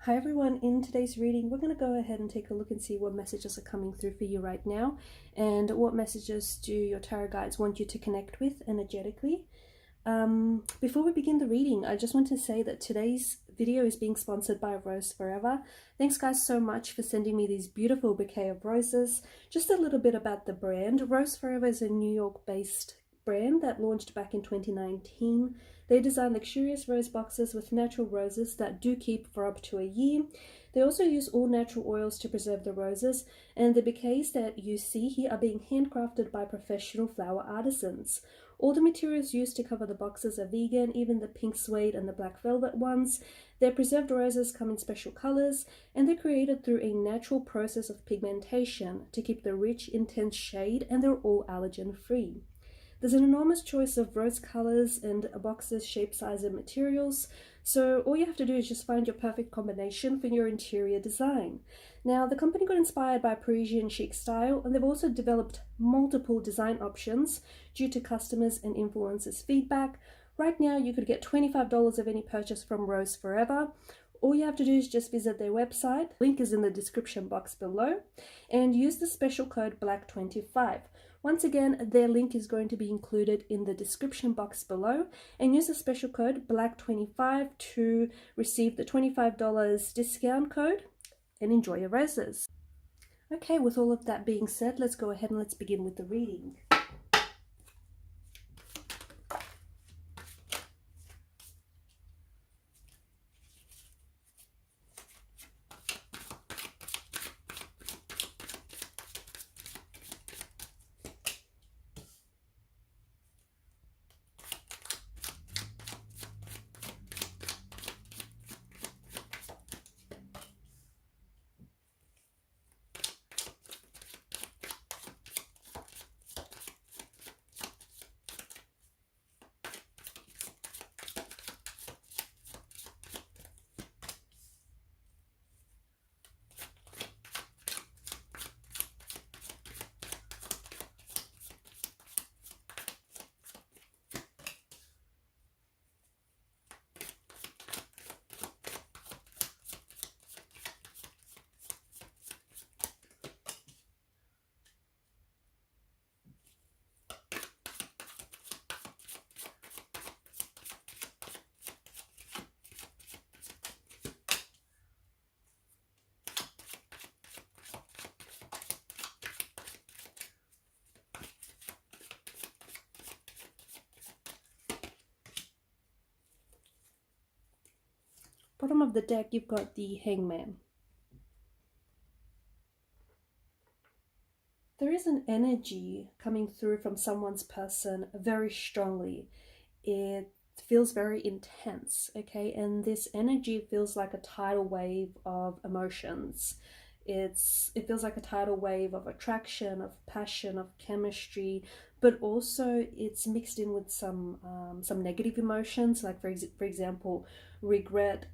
Hi everyone, in today's reading we're going to go ahead and take a look and see what messages are coming through for you right now and what messages do your tarot guides want you to connect with energetically. Before we begin the reading, I just want to say that today's video is being sponsored by Rose Forever. Thanks guys so much for sending me these beautiful bouquet of roses. Just a little bit about the brand. Rose Forever is a New York based brand that launched back in 2019. They design luxurious rose boxes with natural roses that do keep for up to a year. They also use all natural oils to preserve the roses, and the bouquets that you see here are being handcrafted by professional flower artisans. All the materials used to cover the boxes are vegan, even the pink suede and the black velvet ones. Their preserved roses come in special colors, and they're created through a natural process of pigmentation to keep the rich, intense shade, and they're all allergen free. There's an enormous choice of rose colors and boxes, shape, size, and materials. So all you have to do is just find your perfect combination for your interior design. Now, the company got inspired by Parisian chic style, and they've also developed multiple design options due to customers' and influencers' feedback. Right now, you could get $25 of any purchase from Rose Forever. All you have to do is just visit their website. Link is in the description box below, and use the special code BLACK25. Once again, their link is going to be included in the description box below, and use the special code BLACK25 to receive the $25 discount code and enjoy your roses. Okay, with all of that being said, let's go ahead and let's begin with the reading. Bottom of the deck, you've got the Hangman. There is an energy coming through from someone's person very strongly. It feels very intense, okay? And this energy feels like a tidal wave of emotions. It feels like a tidal wave of attraction, of passion, of chemistry, but also it's mixed in with some negative emotions, like for example, regret,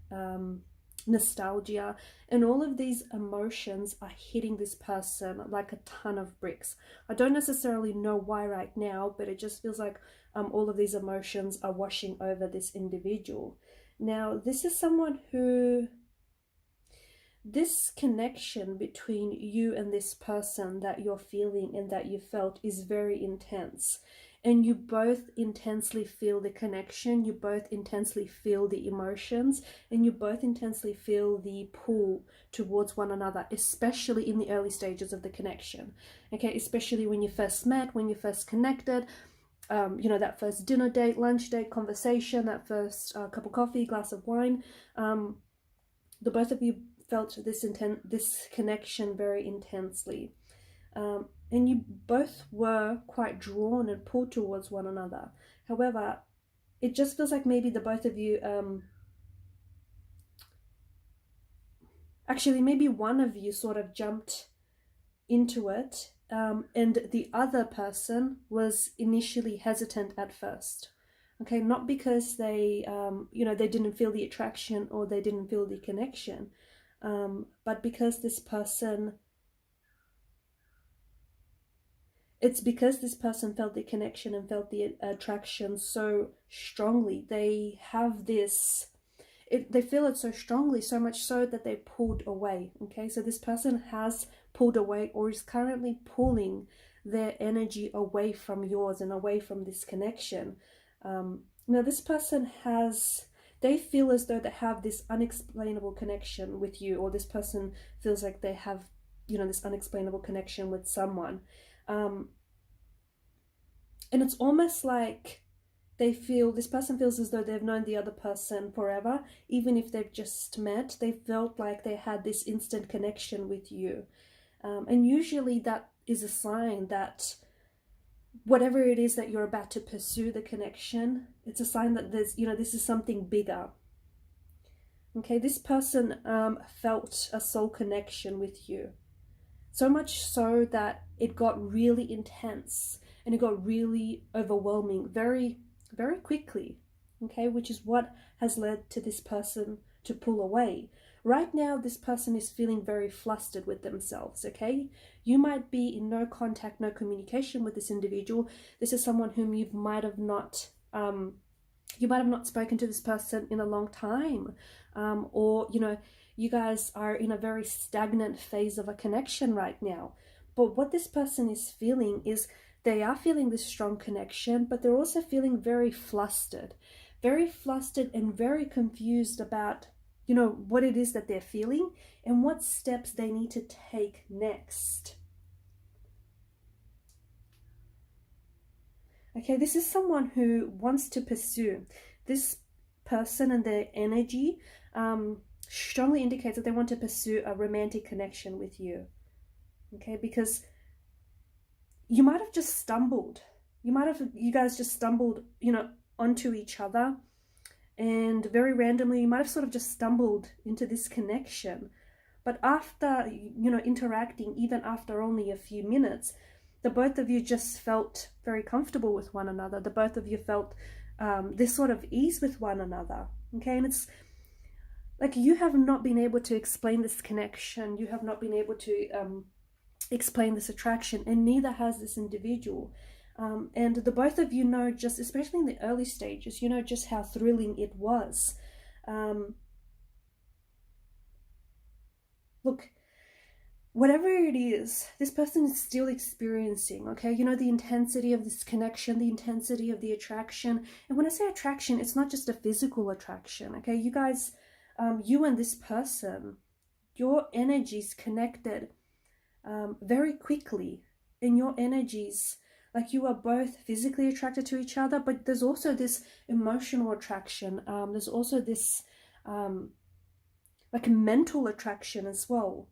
nostalgia, and all of these emotions are hitting this person like a ton of bricks. I don't necessarily know why right now, but it just feels like all of these emotions are washing over this individual. Now, this is someone who, this connection between you and this person that you're feeling and that you felt is very intense. And you both intensely feel the connection, you both intensely feel the emotions, and you both intensely feel the pull towards one another, especially in the early stages of the connection. Okay, especially when you first met, when you first connected, you know, that first dinner date, lunch date, conversation, that first cup of coffee, glass of wine. The both of you felt this connection very intensely. And you both were quite drawn and pulled towards one another. However, it just feels like maybe the both of you, actually maybe one of you sort of jumped into it, and the other person was initially hesitant at first. Okay, not because they, you know, they didn't feel the attraction or they didn't feel the connection, but because this person, it's because this person felt the connection and felt the attraction so strongly. They have this, they feel it so strongly, so much so that they pulled away. Okay, so this person has pulled away or is currently pulling their energy away from yours and away from this connection. Now this person they feel as though they have this unexplainable connection with you, or this person feels like they have, you know, this unexplainable connection with someone. And it's almost like this person feels as though they've known the other person forever. Even if they've just met, they felt like they had this instant connection with you. And usually that is a sign that whatever it is that you're about to pursue the connection, it's a sign that there's, you know, this is something bigger. Okay, this person felt a soul connection with you. So much so that it got really intense and it got really overwhelming very, very quickly. Okay, which is what has led to this person to pull away. Right now, this person is feeling very flustered with themselves, okay? You might be in no contact, no communication with this individual. This is someone whom you might have not spoken to this person in a long time. Or, you know, you guys are in a very stagnant phase of a connection right now. But what this person is feeling is they are feeling this strong connection, but they're also feeling very flustered and very confused about, you know, what it is that they're feeling and what steps they need to take next. Okay, this is someone who wants to pursue. This person and their energy strongly indicates that they want to pursue a romantic connection with you. Okay, because you might have just stumbled. You guys just stumbled, you know, onto each other. And very randomly, you might have sort of just stumbled into this connection. But after, you know, interacting, even after only a few minutes, the both of you just felt very comfortable with one another. The both of you felt this sort of ease with one another. Okay, and it's like you have not been able to explain this connection. You have not been able to explain this attraction, and neither has this individual. And the both of you know, just especially in the early stages, you know just how thrilling it was. Look, whatever it is, this person is still experiencing, okay? You know, the intensity of this connection, the intensity of the attraction. And when I say attraction, it's not just a physical attraction, okay? You guys, you and this person, your energies connected very quickly. And your energies, like you are both physically attracted to each other, but there's also this emotional attraction. There's also this like a mental attraction as well.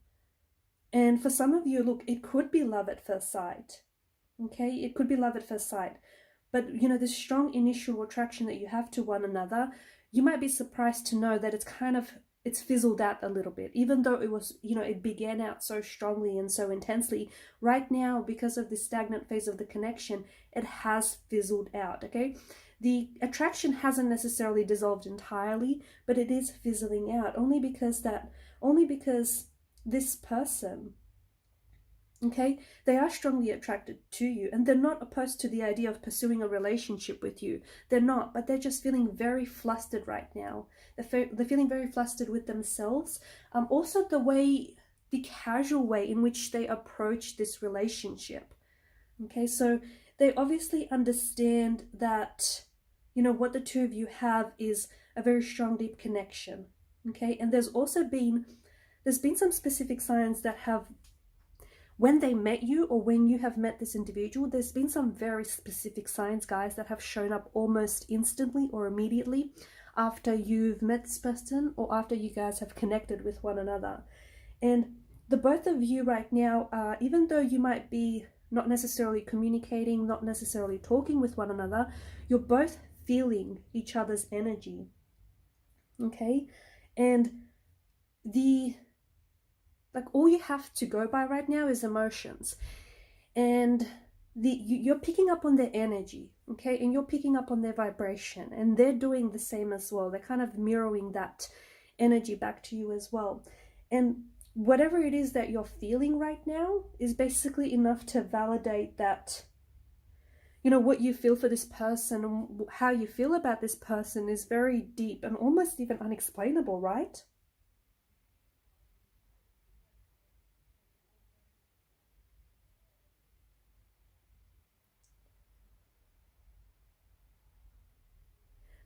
And for some of you, look, it could be love at first sight. Okay, it could be love at first sight. But, you know, this strong initial attraction that you have to one another, you might be surprised to know that it's fizzled out a little bit. Even though it was, you know, it began out so strongly and so intensely, right now, because of the stagnant phase of the connection, it has fizzled out, okay? The attraction hasn't necessarily dissolved entirely, but it is fizzling out only because this person, okay, they are strongly attracted to you and they're not opposed to the idea of pursuing a relationship with you. They're not, but they're just feeling very flustered right now. They're feeling very flustered with themselves. Also the casual way in which they approach this relationship. Okay, so they obviously understand that, you know, what the two of you have is a very strong, deep connection. Okay, and there's been some specific signs that have, when they met you or when you have met this individual, there's been some very specific signs, guys, that have shown up almost instantly or immediately after you've met this person or after you guys have connected with one another. And the both of you right now, even though you might be not necessarily communicating, not necessarily talking with one another, you're both feeling each other's energy. Okay? And all you have to go by right now is emotions, and you're picking up on their energy, okay, and you're picking up on their vibration, and they're doing the same as well. They're kind of mirroring that energy back to you as well. And whatever it is that you're feeling right now is basically enough to validate that, you know, what you feel for this person and how you feel about this person is very deep and almost even unexplainable, right?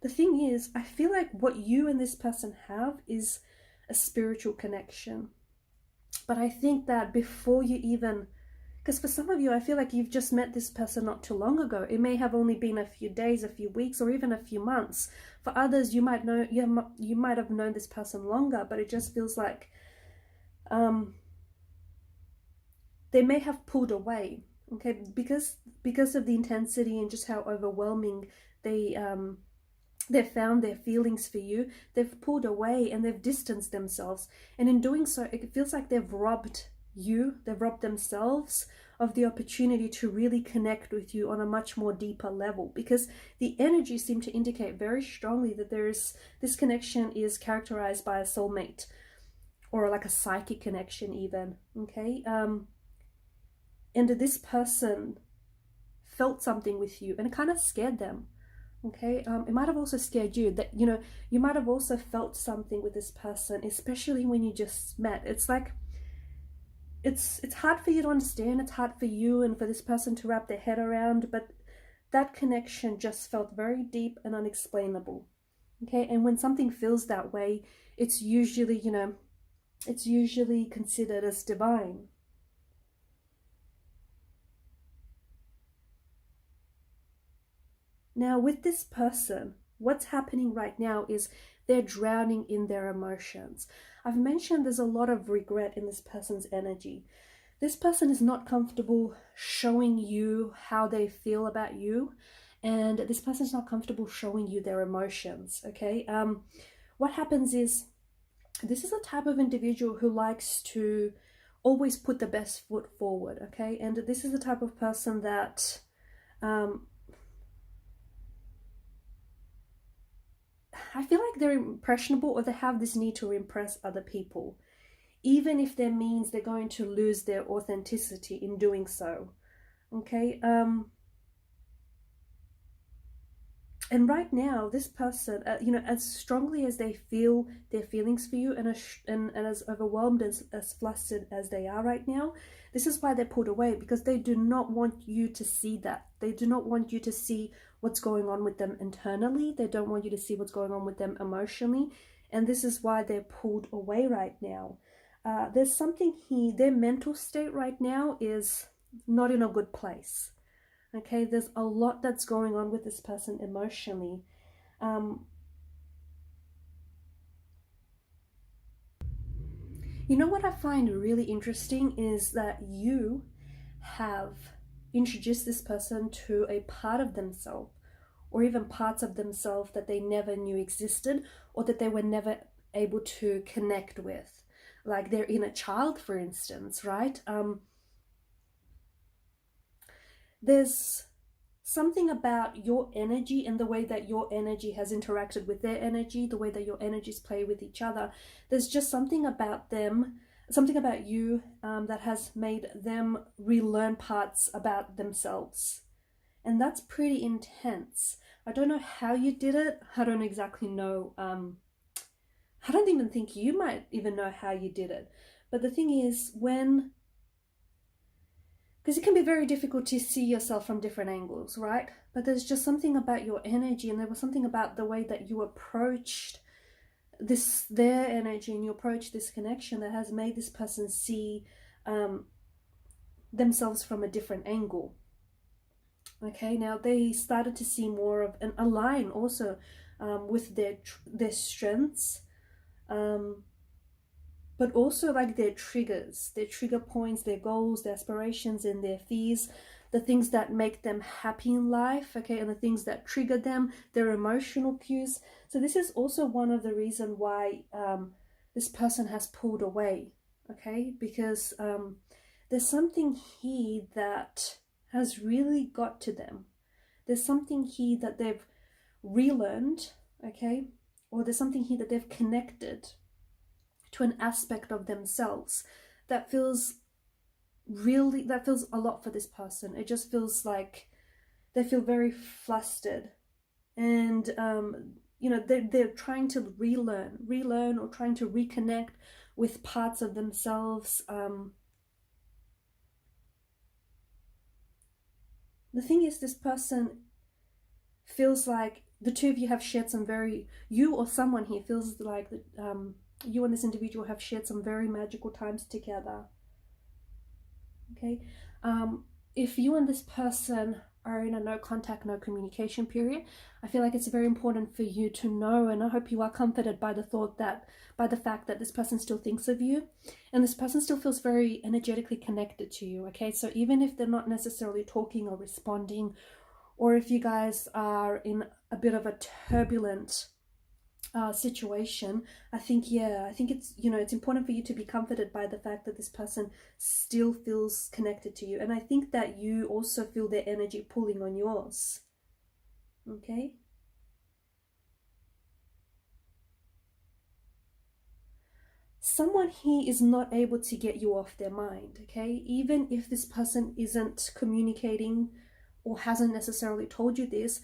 The thing is, I feel like what you and this person have is a spiritual connection. But I think that before you even, because for some of you, I feel like you've just met this person not too long ago. It may have only been a few days, a few weeks, or even a few months. For others, you might know, you might have known this person longer, but it just feels like they may have pulled away, okay, because of the intensity and just how overwhelming they've found their feelings for you. They've pulled away and they've distanced themselves, and in doing so, it feels like they've robbed themselves of the opportunity to really connect with you on a much more deeper level, because the energy seem to indicate very strongly that this connection is characterized by a soulmate or like a psychic connection even, okay? And this person felt something with you and it kind of scared them, okay? It might have also scared you, that, you know, you might have also felt something with this person, especially when you just met. It's like, it's hard for you to understand, it's hard for you and for this person to wrap their head around, but that connection just felt very deep and unexplainable, okay? And when something feels that way, it's usually, you know, it's usually considered as divine. Now, with this person, what's happening right now is they're drowning in their emotions. I've mentioned there's a lot of regret in this person's energy. This person is not comfortable showing you how they feel about you, and this person is not comfortable showing you their emotions, okay? What happens is, this is a type of individual who likes to always put the best foot forward, okay? And this is the type of person that I feel like they're impressionable, or they have this need to impress other people, even if that means they're going to lose their authenticity in doing so, okay? And right now, this person, you know, as strongly as they feel their feelings for you, and as overwhelmed, as flustered as they are right now, this is why they're pulled away, because they do not want you to see that. They do not want you to see what's going on with them internally. They don't want you to see what's going on with them emotionally. And this is why they're pulled away right now. There's something here, their mental state right now is not in a good place. Okay, there's a lot that's going on with this person emotionally. You know what I find really interesting is that you have introduced this person to a part of themselves, or even parts of themselves that they never knew existed, or that they were never able to connect with. Like their inner child, for instance, right? There's something about your energy and the way that your energy has interacted with their energy, the way that your energies play with each other. There's just something about them, something about you, that has made them relearn parts about themselves. And that's pretty intense. I don't know how you did it. I don't exactly know. I don't even think you might even know how you did it. But the thing is, because it can be very difficult to see yourself from different angles, right? But there's just something about your energy, and there was something about the way that you approached their energy, and you approached this connection, that has made this person see themselves from a different angle. Okay, now they started to see more of an align also with their strengths, but also like their triggers, their trigger points, their goals, their aspirations, and their fears, the things that make them happy in life, okay, and the things that trigger them, their emotional cues. So this is also one of the reasons why this person has pulled away, okay, because there's something here that has really got to them. There's something here that they've relearned, okay, or there's something here that they've connected to an aspect of themselves that feels a lot for this person. It just feels like they feel very flustered, and you know, they're trying to relearn or trying to reconnect with parts of themselves. The thing is, this person feels like the two of you have shared some very, you or someone here feels like that you and this individual have shared some very magical times together. Okay, if you and this person are in a no contact, no communication period, I feel like it's very important for you to know, and I hope you are comforted by the thought that, by the fact that this person still thinks of you, and this person still feels very energetically connected to you. Okay, so even if they're not necessarily talking or responding, or if you guys are in a bit of a turbulent situation, I think it's, you know, it's important for you to be comforted by the fact that this person still feels connected to you, and I think that you also feel their energy pulling on yours. Okay, someone here is not able to get you off their mind. Okay, even if this person isn't communicating or hasn't necessarily told you this,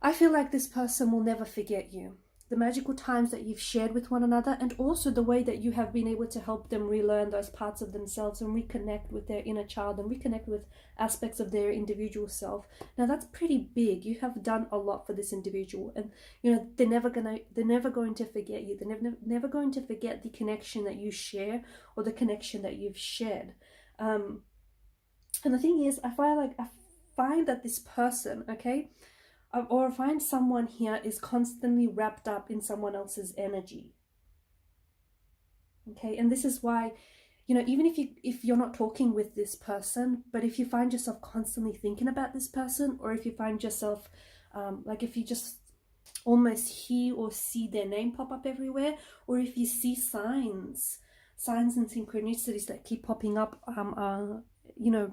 I feel like this person will never forget you. The magical times that you've shared with one another, and also the way that you have been able to help them relearn those parts of themselves and reconnect with their inner child and reconnect with aspects of their individual self. Now that's pretty big. You have done a lot for this individual, and you know, they're never going to forget you. They're never going to forget the connection that you share or the connection that you've shared. And the thing is, I find that this person, okay, or find someone here is constantly wrapped up in someone else's energy. Okay, and this is why, you know, even if you're not talking with this person, but if you find yourself constantly thinking about this person, or if you find yourself like if you just almost hear or see their name pop up everywhere, or if you see signs and synchronicities that keep popping up, you know,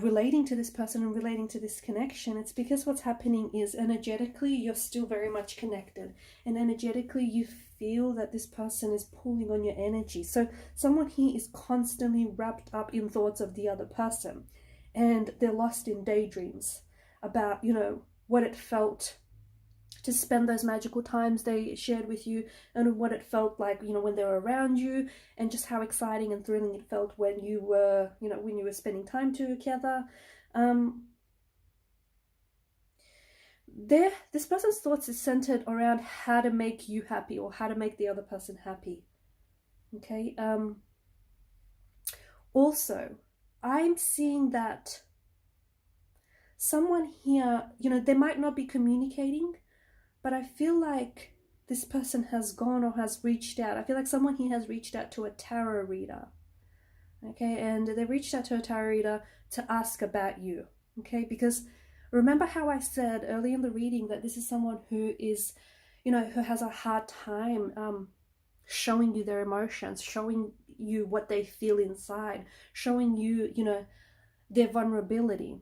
relating to this person and relating to this connection, it's because what's happening is energetically you're still very much connected, and energetically you feel that this person is pulling on your energy. So someone here is constantly wrapped up in thoughts of the other person, and they're lost in daydreams about, you know, what it felt to spend those magical times they shared with you, and what it felt like, you know, when they were around you, and just how exciting and thrilling it felt when you were, you know, when you were spending time together. This person's thoughts is centered around how to make you happy or how to make the other person happy. Okay. Also, I'm seeing that someone here, you know, they might not be communicating, but I feel like this person has gone or has reached out. I feel like someone here has reached out to a tarot reader. Okay, and they reached out to a tarot reader to ask about you. Okay, because remember how I said early in the reading that this is someone who is, you know, who has a hard time showing you their emotions, showing you what they feel inside, showing you, you know, their vulnerability.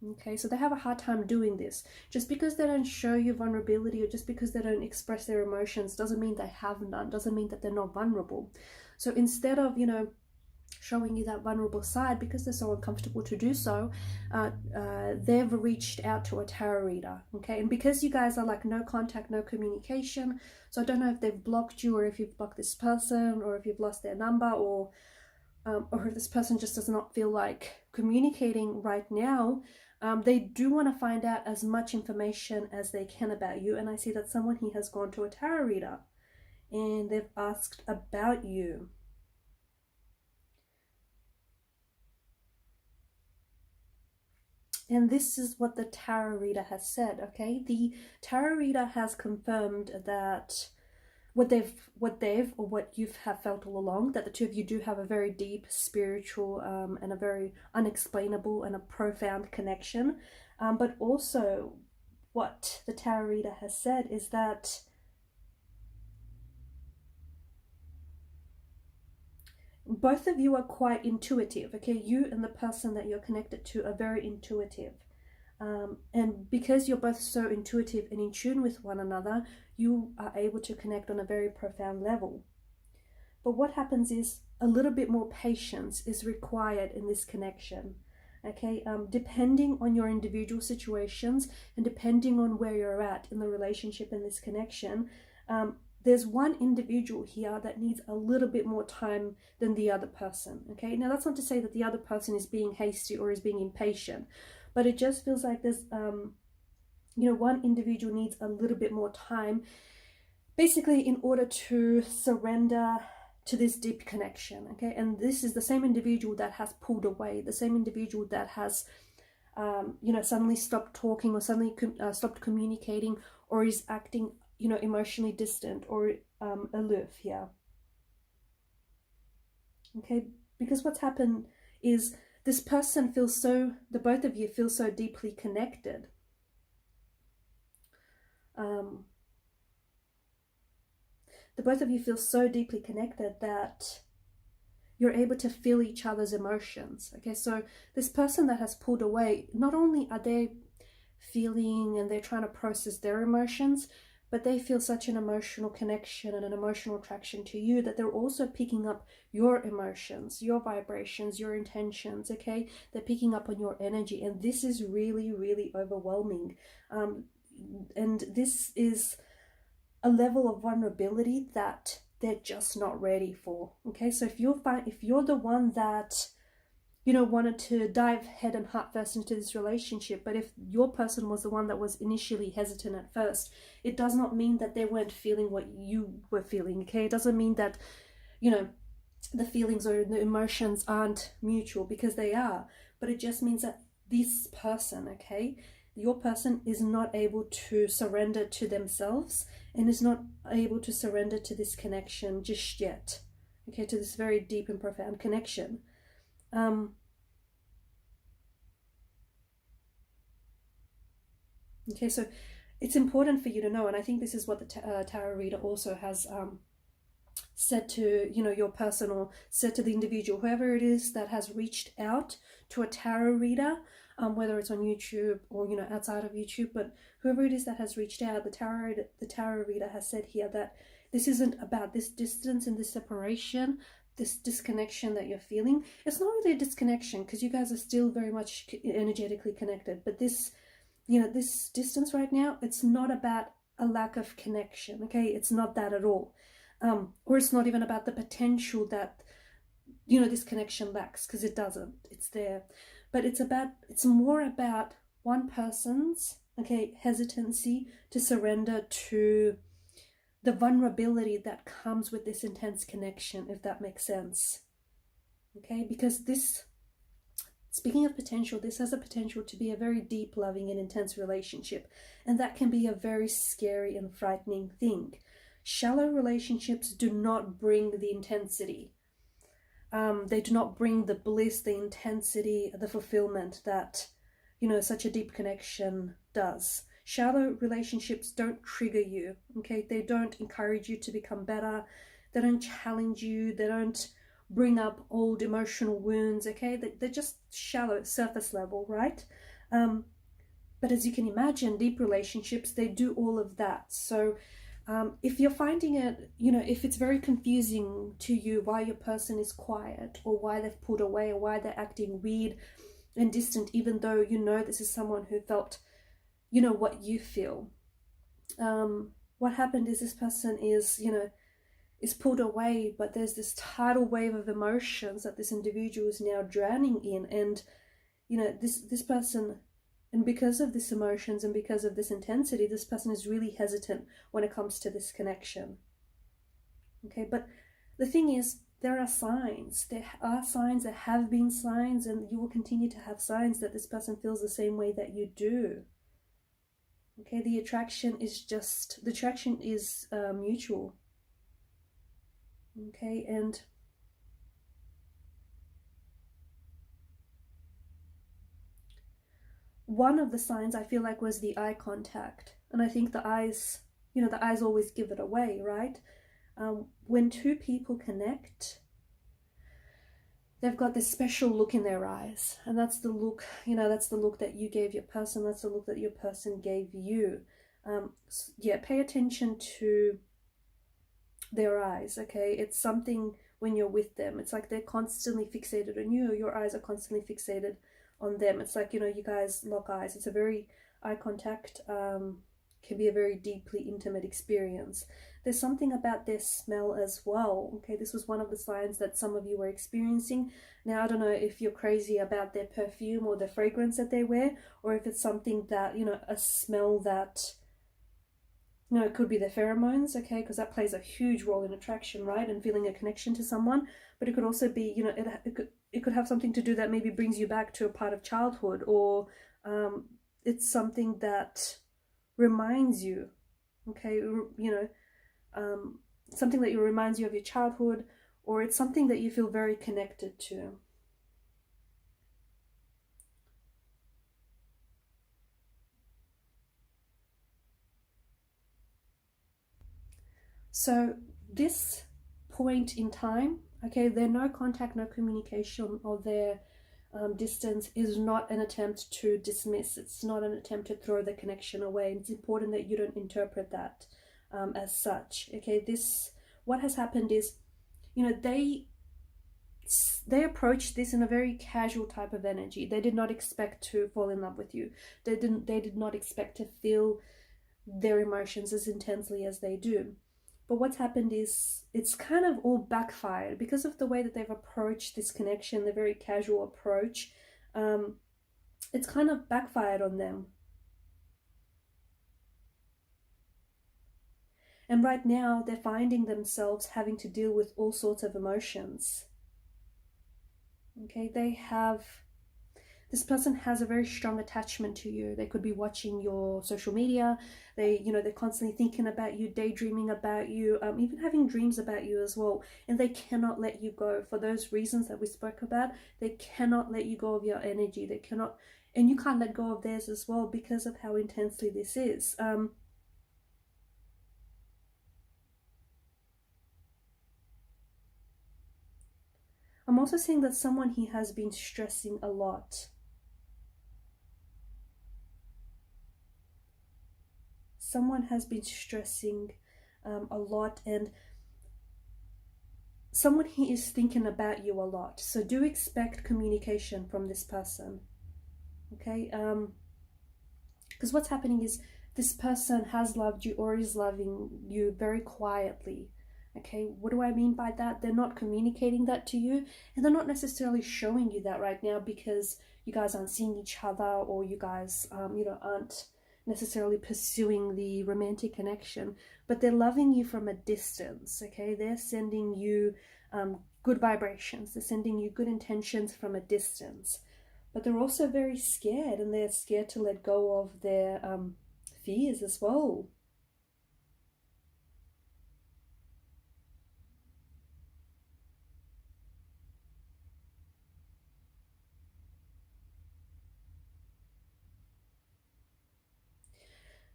Okay, so they have a hard time doing this. Just because they don't show you vulnerability, or just because they don't express their emotions, doesn't mean they have none, doesn't mean that they're not vulnerable. So instead of, you know, showing you that vulnerable side, because they're so uncomfortable to do so, they've reached out to a tarot reader. Okay, and because you guys are like no contact, no communication, so I don't know if they've blocked you, or if you've blocked this person, or if you've lost their number, or if this person just does not feel like communicating right now. They do want to find out as much information as they can about you, and I see that someone here has gone to a tarot reader and they've asked about you. And this is what the tarot reader has said. Okay, the tarot reader has confirmed that what you have felt all along, that the two of you do have a very deep spiritual and a very unexplainable and a profound connection. But also what the tarot reader has said is that both of you are quite intuitive. Okay, you and the person that you're connected to are very intuitive. And because you're both so intuitive and in tune with one another, you are able to connect on a very profound level. But what happens is a little bit more patience is required in this connection. okay? Depending on your individual situations and depending on where you're at in the relationship and this connection, there's one individual here that needs a little bit more time than the other person, okay? Now, that's not to say that the other person is being hasty or is being impatient, but it just feels like there's, you know, one individual needs a little bit more time, basically in order to surrender to this deep connection, okay? And this is the same individual that has pulled away, the same individual that has, you know, suddenly stopped talking or suddenly stopped communicating or is acting, you know, emotionally distant or aloof here. Okay, because what's happened is this person feels so, the both of you feel so deeply connected. The both of you feel so deeply connected that you're able to feel each other's emotions. Okay, so this person that has pulled away, not only are they feeling and they're trying to process their emotions, but they feel such an emotional connection and an emotional attraction to you that they're also picking up your emotions, your vibrations, your intentions, okay? They're picking up on your energy, and this is really, really overwhelming. And this is a level of vulnerability that they're just not ready for, okay? So if you're the one that, you know, wanted to dive head and heart first into this relationship, but if your person was the one that was initially hesitant at first, it does not mean that they weren't feeling what you were feeling, okay? It doesn't mean that, you know, the feelings or the emotions aren't mutual, because they are, but it just means that this person, okay, your person is not able to surrender to themselves and is not able to surrender to this connection just yet, okay, to this very deep and profound connection. Okay, so it's important for you to know, and I think this is what the tarot reader also has said to, you know, your person, or said to the individual, whoever it is that has reached out to a tarot reader, whether it's on YouTube or, you know, outside of YouTube, but whoever it is that has reached out, the tarot reader has said here that this isn't about this distance and this separation, this disconnection that you're feeling. It's not really a disconnection, because you guys are still very much energetically connected, but this, you know, this distance right now, it's not about a lack of connection, okay? It's not that at all. Or it's not even about the potential that, you know, this connection lacks, because it doesn't. It's there. But it's more about one person's, okay, hesitancy to surrender to the vulnerability that comes with this intense connection, if that makes sense. Okay, because this, speaking of potential, this has a potential to be a very deep, loving, and intense relationship. And that can be a very scary and frightening thing. Shallow relationships do not bring the intensity. They do not bring the bliss, the intensity, the fulfillment that, you know, such a deep connection does. Shallow relationships don't trigger you, okay? They don't encourage you to become better. They don't challenge you. They don't bring up old emotional wounds, okay? They're just shallow, surface level, right? But as you can imagine, deep relationships, they do all of that. So if you're finding it, you know, if it's very confusing to you why your person is quiet, or why they've pulled away, or why they're acting weird and distant, even though you know this is someone who felt, you know, what you feel. What happened is this person is, you know, is pulled away, but there's this tidal wave of emotions that this individual is now drowning in. And, you know, this person, and because of this emotions and because of this intensity, this person is really hesitant when it comes to this connection. Okay, but the thing is, there are signs. There are signs, there have been signs, and you will continue to have signs that this person feels the same way that you do. Okay, the attraction is mutual. Okay, and one of the signs I feel like was the eye contact. And I think the eyes, you know, the eyes always give it away, right? When two people connect, they've got this special look in their eyes. And that's the look, you know, that's the look that you gave your person. That's the look that your person gave you. Yeah, pay attention to their eyes, okay? It's something when you're with them. It's like they're constantly fixated on you. Your eyes are constantly fixated on them. It's like, you know, you guys lock eyes. It's a very eye contact, can be a very deeply intimate experience. There's something about their smell as well. Okay, this was one of the signs that some of you were experiencing. Now, I don't know if you're crazy about their perfume or the fragrance that they wear, or if it's something that, you know, a smell that, you know, it could be their pheromones, okay, because that plays a huge role in attraction, right, and feeling a connection to someone. But it could also be, you know, it could have something to do that maybe brings you back to a part of childhood, or it's something that reminds you, okay, you know, something that reminds you of your childhood, or it's something that you feel very connected to. So this point in time, okay, their no contact, no communication, or their distance is not an attempt to dismiss. It's not an attempt to throw the connection away. It's important that you don't interpret that as such. Okay, what has happened is, you know, they approached this in a very casual type of energy. They did not expect to fall in love with you. They did not expect to feel their emotions as intensely as they do. But what's happened is it's kind of all backfired because of the way that they've approached this connection, the very casual approach. It's kind of backfired on them. And right now they're finding themselves having to deal with all sorts of emotions. Okay, this person has a very strong attachment to you. They could be watching your social media. They're constantly thinking about you, daydreaming about you, even having dreams about you as well. And they cannot let you go for those reasons that we spoke about. They cannot let you go of your energy. They cannot, and you can't let go of theirs as well because of how intensely this is. I'm also seeing that someone here has been stressing a lot. Someone has been stressing a lot, and someone here is thinking about you a lot. So do expect communication from this person, okay? Because what's happening is this person has loved you or is loving you very quietly, okay? What do I mean by that? They're not communicating that to you, and they're not necessarily showing you that right now because you guys aren't seeing each other, or you guys, aren't necessarily pursuing the romantic connection, but they're loving you from a distance, okay? They're sending you good vibrations. They're sending you good intentions from a distance, but they're also very scared, and they're scared to let go of their fears as well.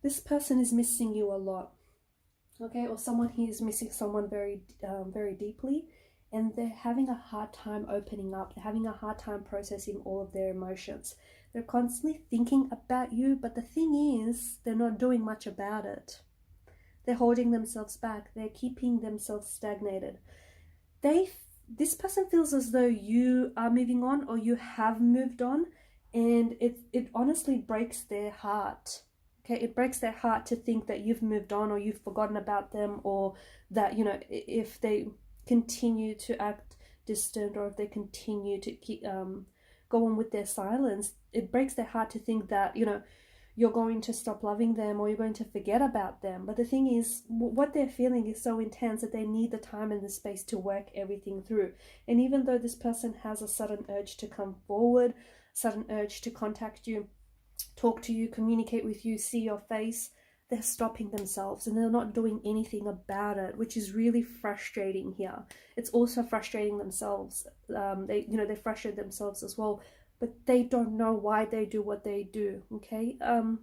This person is missing you a lot, okay? Or someone here is missing someone very, very deeply, and they're having a hard time opening up. They're having a hard time processing all of their emotions. They're constantly thinking about you, but the thing is, they're not doing much about it. They're holding themselves back. They're keeping themselves stagnated. This person feels as though you are moving on, or you have moved on, and it honestly breaks their heart. Okay, it breaks their heart to think that you've moved on, or you've forgotten about them, or that, you know, if they continue to act distant, or if they continue to keep go on with their silence, it breaks their heart to think that, you know, you're going to stop loving them, or you're going to forget about them. But the thing is, what they're feeling is so intense that they need the time and the space to work everything through. And even though this person has a sudden urge to come forward, sudden urge to contact you, talk to you, communicate with you, see your face, they're stopping themselves, and they're not doing anything about it, which is really frustrating here. It's also frustrating themselves. They frustrate themselves as well, but they don't know why they do what they do, okay? And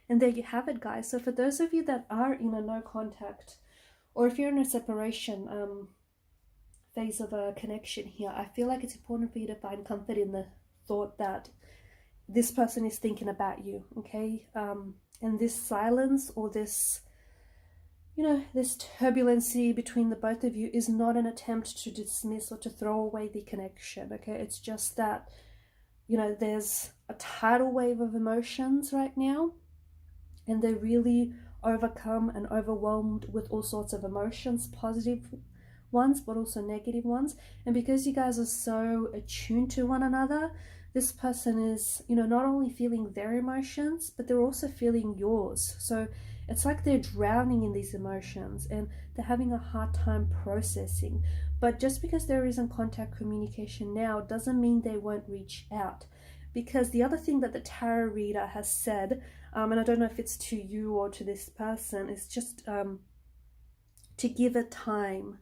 there you have it, guys. So for those of you that are in a no contact, or if you're in a separation phase of a connection here, I feel like it's important for you to find comfort in the thought that this person is thinking about you, okay? And this silence, or this, this turbulency between the both of you is not an attempt to dismiss or to throw away the connection, okay? It's just that you know, there's a tidal wave of emotions right now, and they're really overcome and overwhelmed with all sorts of emotions, positive ones, but also negative ones. And because you guys are so attuned to one another, this person is, you know, not only feeling their emotions, but they're also feeling yours. So it's like they're drowning in these emotions and they're having a hard time processing. But just because there isn't contact communication now doesn't mean they won't reach out. Because the other thing that the tarot reader has said, and I don't know if it's to you or to this person, is just to give it time.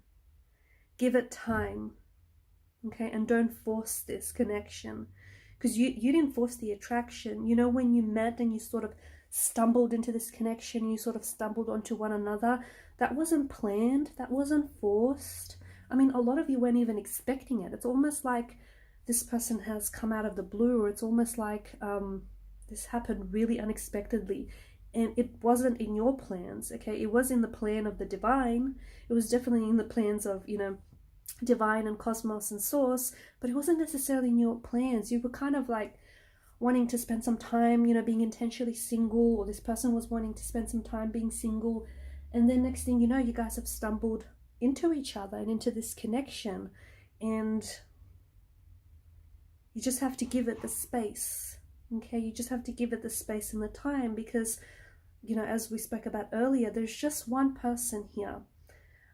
Give it time, okay? And don't force this connection, because you didn't force the attraction. You know, when you met and you sort of stumbled into this connection, you sort of stumbled onto one another, that wasn't planned, that wasn't forced. I mean, a lot of you weren't even expecting it. It's almost like this person has come out of the blue, or it's almost like this happened really unexpectedly. And it wasn't in your plans, okay? It was in the plan of the divine. It was definitely in the plans of, you know, divine and cosmos and source, but it wasn't necessarily in your plans. You were kind of like wanting to spend some time, you know, being intentionally single, or this person was wanting to spend some time being single, and then next thing you know, you guys have stumbled into each other and into this connection, and you just have to give it the space, okay? You just have to give it the space and the time, because, you know, as we spoke about earlier, there's just one person here,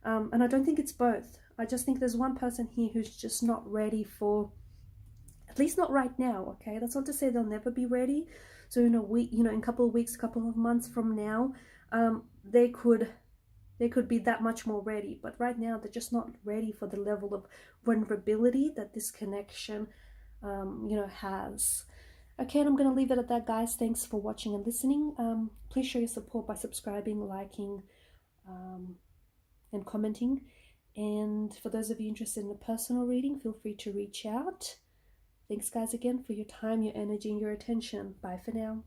and I don't think it's both. I just think there's one person here who's just not ready for, at least not right now, okay? That's not to say they'll never be ready. So in a week, you know, in a couple of weeks, couple of months from now, they could be that much more ready. But right now, they're just not ready for the level of vulnerability that this connection, you know, has. Okay, and I'm going to leave it at that, guys. Thanks for watching and listening. Please show your support by subscribing, liking, and commenting. And for those of you interested in a personal reading, feel free to reach out. Thanks, guys, again for your time, your energy, and your attention. Bye for now.